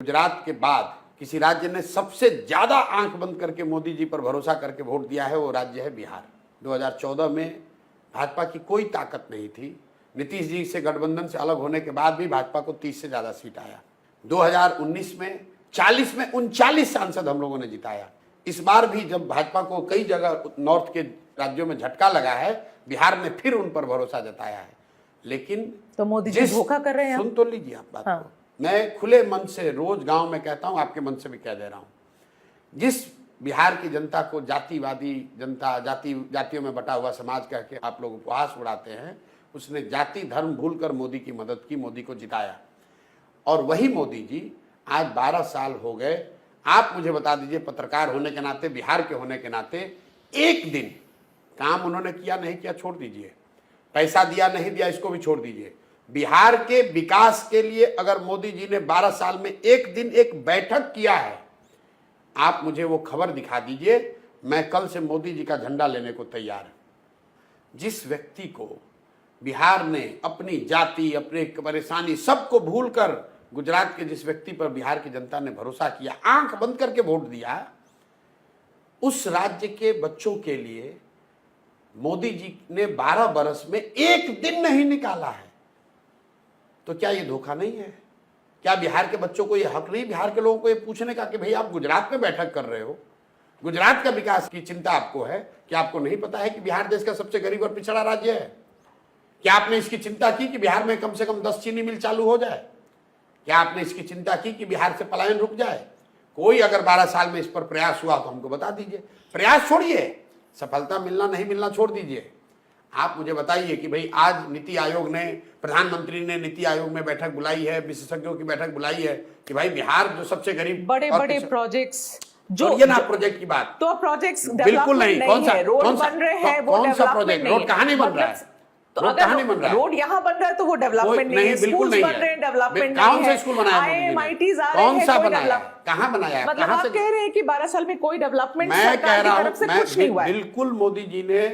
गुजरात के बाद किसी राज्य ने सबसे ज्यादा आंख बंद करके मोदी जी पर भरोसा करके वोट दिया है, वो राज्य है बिहार। 2014 में भाजपा की कोई ताकत नहीं थी। नीतीश जी से गठबंधन से अलग होने के बाद भी भाजपा को 30 से ज्यादा सीट आया। 2019 में 40 में 39 सांसद हम लोगों ने जिताया। इस बार भी जब भाजपा को कई जगह नॉर्थ के राज्यों में झटका लगा है, बिहार ने फिर उन पर भरोसा जताया है। लेकिन तो मोदी जी धोखा कर रहे हैं। सुन तो लीजिए आप बात को। मैं खुले मन से रोज गांव में कहता हूं, आपके मन से भी कह दे रहा हूं। जिस बिहार की जनता को जातिवादी जनता, जातियों में बटा हुआ समाज कह के आप लोग उपहास उड़ाते हैं, उसने जाति धर्म भूलकर मोदी की मदद की, मोदी को जिताया। और वही मोदी जी आज 12 साल हो गए। आप मुझे बता दीजिए, पत्रकार होने के नाते, बिहार के होने के नाते, एक दिन काम उन्होंने किया नहीं किया छोड़ दीजिए, पैसा दिया नहीं दिया इसको भी छोड़ दीजिए, बिहार के विकास के लिए अगर मोदी जी ने 12 साल में एक दिन एक बैठक किया है, आप मुझे वो खबर दिखा दीजिए। मैं कल से मोदी जी का झंडा लेने को तैयार हूं। जिस व्यक्ति को बिहार ने अपनी जाति, अपने परेशानी सबको भूलकर, गुजरात के जिस व्यक्ति पर बिहार की जनता ने भरोसा किया, आंख बंद करके वोट दिया, उस राज्य के बच्चों के लिए मोदी जी ने 12 बरस में एक दिन नहीं निकाला है। तो क्या ये धोखा नहीं है? क्या बिहार के बच्चों को ये हक नहीं, बिहार के लोगों को ये पूछने का कि भाई आप गुजरात में बैठक कर रहे हो, गुजरात का विकास की चिंता आपको है, क्या आपको नहीं पता है कि बिहार देश का सबसे गरीब और पिछड़ा राज्य है? क्या आपने इसकी चिंता की कि बिहार में कम से कम 10 चीनी मिल चालू हो जाए? क्या आपने इसकी चिंता की कि बिहार से पलायन रुक जाए? कोई अगर 12 साल में इस पर प्रयास हुआ तो हमको बता दीजिए। प्रयास छोड़िए, सफलता मिलना नहीं मिलना छोड़ दीजिए। आप मुझे बताइए कि भाई आज नीति आयोग ने, प्रधानमंत्री ने नीति आयोग में बैठक बुलाई है, विशेषज्ञों की बैठक बुलाई है कि भाई बिहार जो सबसे गरीब, बड़े बड़े प्रोजेक्ट्स जो ये ना प्रोजेक्ट की बात, तो प्रोजेक्ट्स बिल्कुल नहीं। कौन सा रोड बन रहे हैं, वो कौन सा प्रोजेक्ट? रोड कहाँ नहीं बन रहा है? तो अगर रोड यहाँ बन रहा है तो वो डेवलपमेंट नहीं है, बिल्कुल नहीं बन रहे हैं, डेवलपमेंट कौन सा स्कूल बनाया? IIMITs आ रहे कौन हैं, सा बनाया? कहाँ बनाया? मतलब आप कह रहे हैं कि 12 साल में कोई डेवलपमेंट मैं कह रहा हूँ, कुछ नहीं हुआ है। बिल्कुल मोदी जी ने,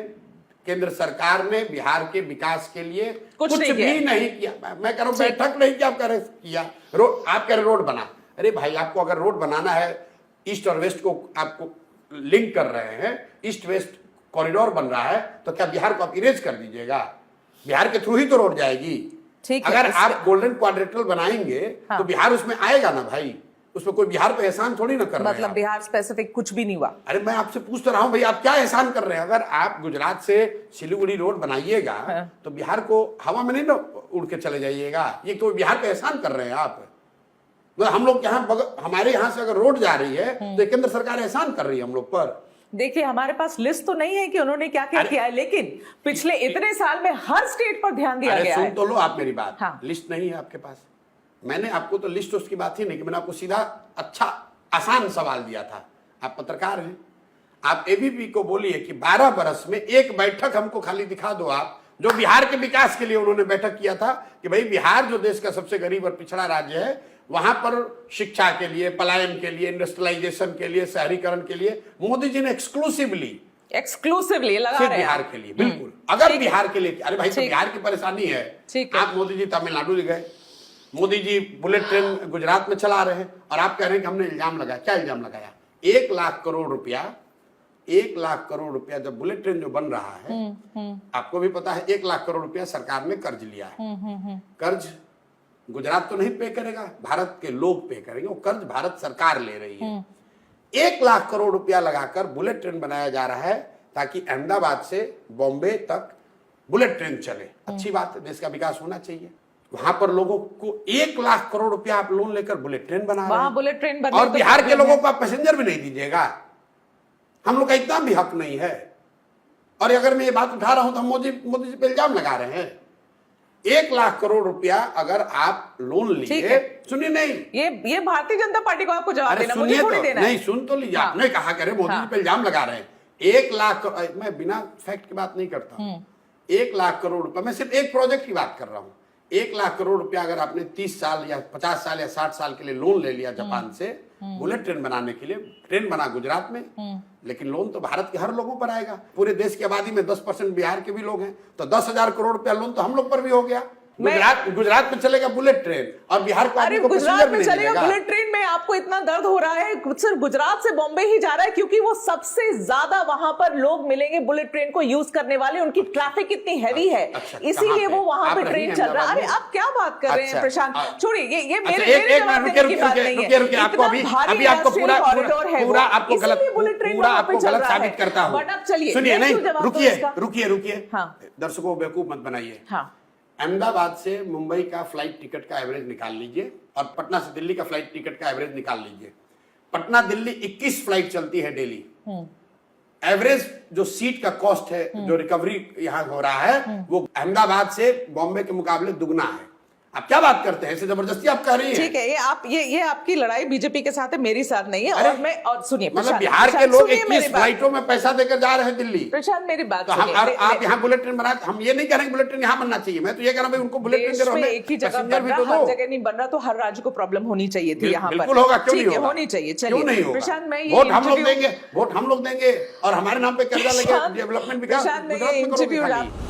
केंद्र सरकार ने बिहार के विकास के लिए कुछ भी नहीं किया। मैं कह रहा हूँ बैठक नहीं किया, आप कह रहे किया। रोड, आप कह रहे रोड बना। अरे भाई, आपको अगर रोड बनाना है, ईस्ट और वेस्ट को आपको लिंक कर रहे हैं, ईस्ट वेस्ट कॉरिडोर बन रहा है, तो क्या बिहार को आप इरेज कर दीजिएगा? बिहार के थ्रू ही तो रोड जाएगी। अगर आप गोल्डन क्वाड्रेटल बनाएंगे तो बिहार उसमें आएगा ना भाई। उसमें कोई बिहार पे एहसान थोड़ी ना कर रहे हैं। मतलब बिहार स्पेसिफिक कुछ भी नहीं हुआ। अरे मैं आपसे पूछ तो रहा हूं भाई, आप क्या एहसान कर रहे हैं? अगर आप गुजरात से सिलीगुड़ी रोड बनाइएगा तो बिहार को हवा में नहीं ना उड़ के चले जाइएगा। ये तो बिहार पे एहसान कर रहे हैं आप। हम लोग यहाँ, हमारे यहाँ से अगर रोड जा रही है तो केंद्र सरकार एहसान कर रही है हम लोग पर। देखिए, हमारे पास लिस्ट तो नहीं है कि उन्होंने क्या क्या किया है, लेकिन पिछले इतने साल में हर स्टेट पर ध्यान दिया गया है। सुन तो लो आप मेरी बात। लिस्ट नहीं है आपके पास। मैंने आपको तो लिस्ट उसकी बात ही नहीं कि मैंने आपको सीधा अच्छा आसान सवाल दिया था। आप पत्रकार हैं, आप एबीपी को बोलिए कि 12 बरस में एक बैठक हमको खाली दिखा दो आप, जो बिहार के विकास के लिए उन्होंने बैठक किया था कि भाई बिहार जो देश का सबसे गरीब और पिछड़ा राज्य है, वहां पर शिक्षा के लिए, पलायन के लिए, इंडस्ट्रियलाइजेशन के लिए, शहरीकरण के लिए मोदी जी ने एक्सक्लूसिवली लगा रहे हैं बिहार के लिए। बिल्कुल, अगर बिहार के लिए, अरे भाई तो बिहार की परेशानी है। आप मोदी जी तमिलनाडु गए, मोदी जी बुलेट ट्रेन गुजरात में चला रहे हैं और आप कह रहे हैं कि हमने इल्जाम लगाया। क्या इल्जाम लगाया? 1 लाख करोड़ रुपया, 1 लाख करोड़ रुपया जब बुलेट ट्रेन जो बन रहा है, आपको भी पता है 1 लाख करोड़ रुपया सरकार ने कर्ज लिया है। कर्ज गुजरात तो नहीं पे करेगा, भारत के लोग पे करेंगे। वो कर्ज भारत सरकार ले रही है। 1 लाख करोड़ रुपया लगाकर बुलेट ट्रेन बनाया जा रहा है ताकि अहमदाबाद से बॉम्बे तक बुलेट ट्रेन चले। अच्छी बात है, देश का विकास होना चाहिए। वहां पर लोगों को 1 लाख करोड़ रुपया आप लोन लेकर बुलेट ट्रेन बना रहे हैं। बुलेट ट्रेन और बिहार के लोगों को आप पैसेंजर भी नहीं दीजिएगा। हम लोग का इतना भी हक नहीं है। और अगर मैं ये बात उठा रहा हूं तो हम मोदी जी पे इल्जाम लगा रहे हैं। 1 लाख करोड़ रुपया अगर आप लोन लिए, सुनिए, नहीं, ये भारतीय जनता पार्टी को आपको जवाब देना, मुझे थोड़ी देना है। नहीं, सुन तो लीजिए। आपने कहा करे मोदी जी पे इल्जाम लगा रहे हैं। 1 लाख, मैं बिना फैक्ट की बात नहीं करता हूं। 1 लाख करोड़ रुपया, मैं सिर्फ एक प्रोजेक्ट की बात कर रहा हूं। 1 लाख करोड़ रुपया अगर आपने 30 साल या 50 साल या 60 साल के लिए लोन ले लिया जापान से बुलेट ट्रेन बनाने के लिए, ट्रेन बना गुजरात में, लेकिन लोन तो भारत के हर लोगों पर आएगा। पूरे देश की आबादी में 10% बिहार के भी लोग हैं, तो 10,000 करोड़ रुपया लोन तो हम लोग पर भी हो गया। गुजरात में चलेगा बुलेट ट्रेन और बिहार को अरे आदमी को गुजरात पैसेंजर में भी नहीं चलेगा मिलेगा। बुलेट ट्रेन में आपको इतना दर्द हो रहा है, सिर्फ गुजरात से बॉम्बे ही जा रहा है क्योंकि वो सबसे ज्यादा वहां पर लोग मिलेंगे बुलेट ट्रेन को यूज करने वाले, उनकी ट्रैफिक इतनी हैवी है, अच्छा, इसीलिए कहाँ वो पे? वहां आप पे रही ट्रेन हैं चल रहा है। अरे अहमदाबाद में? आप क्या बात कर रहे हैं अच्छा, प्रशांत, छोड़िए ये अच्छा, मेरे एक जवाब मिनट देने की बात नहीं है। रुकिए, आपको इतना अभी भारी अभी आपको राष्ट्रीय पूरा कॉरिडोर है पूरा वो, आपको गलत इसीलिए बुलेट ट्रेन पूरा वहां पे आपको चल गलत रहा है। साबित करता हूं। बट अब चलिए, सुनिए, मैं नहीं क्यों जवाब दूं रुकिए इसका? रुकिए हाँ। दर्शकों को बेवकूफ मत बनाइए। हाँ। अहमदाबाद से मुंबई का फ्लाइट टिकट का एवरेज निकाल लीजिए और पटना से दिल्ली का फ्लाइट टिकट का एवरेज निकाल लीजिए। पटना दिल्ली 21 फ्लाइट चलती है डेली। एवरेज जो सीट का कॉस्ट है, जो रिकवरी यहां हो रहा है, वो अहमदाबाद से बॉम्बे के मुकाबले दुगना है। आप क्या बात करते हैं, ऐसे जबरदस्ती आप कह रही हैं। ठीक है, ये आपकी लड़ाई बीजेपी के साथ है, मेरी साथ नहीं है। अरे, और सुनिए मतलब प्रशांत, बिहार के प्रशांत, लोग सुनिए 21 मेरी बात। फ्लाइटों में पैसा देकर जा रहे हैं दिल्ली। प्रशांत मेरी बात तो हम सुनिए। आप यहाँ बुलेट ट्रेन बना, हम ये नहीं कह रहे हैं बुलेट ट्रेन यहाँ बनना चाहिए। मैं तो ये कह रहा हूँ उनको बुलेट ट्रेन देश दे रहा में हूं, एक ही जगह पैसेंजर बन भी रहा, तो हर दो। जगह नहीं बन रहा, तो हर राज्य को प्रॉब्लम होनी चाहिए थी यहाँ पर। बिल्कुल होगा, क्यों नहीं ठीक है, होगा? होनी चाहिए। क्यों चलिए नहीं होगा? प्रशांत, मैं ये वोट हम लोग इंटरव्यू देंगे, वोट हम लोग देंगे और हमारे नाम पे कर्जा लेके डेवलपमेंट विकास प्रशांत, मैं गुजरात ये में करोगे इंटरव्यू खाली।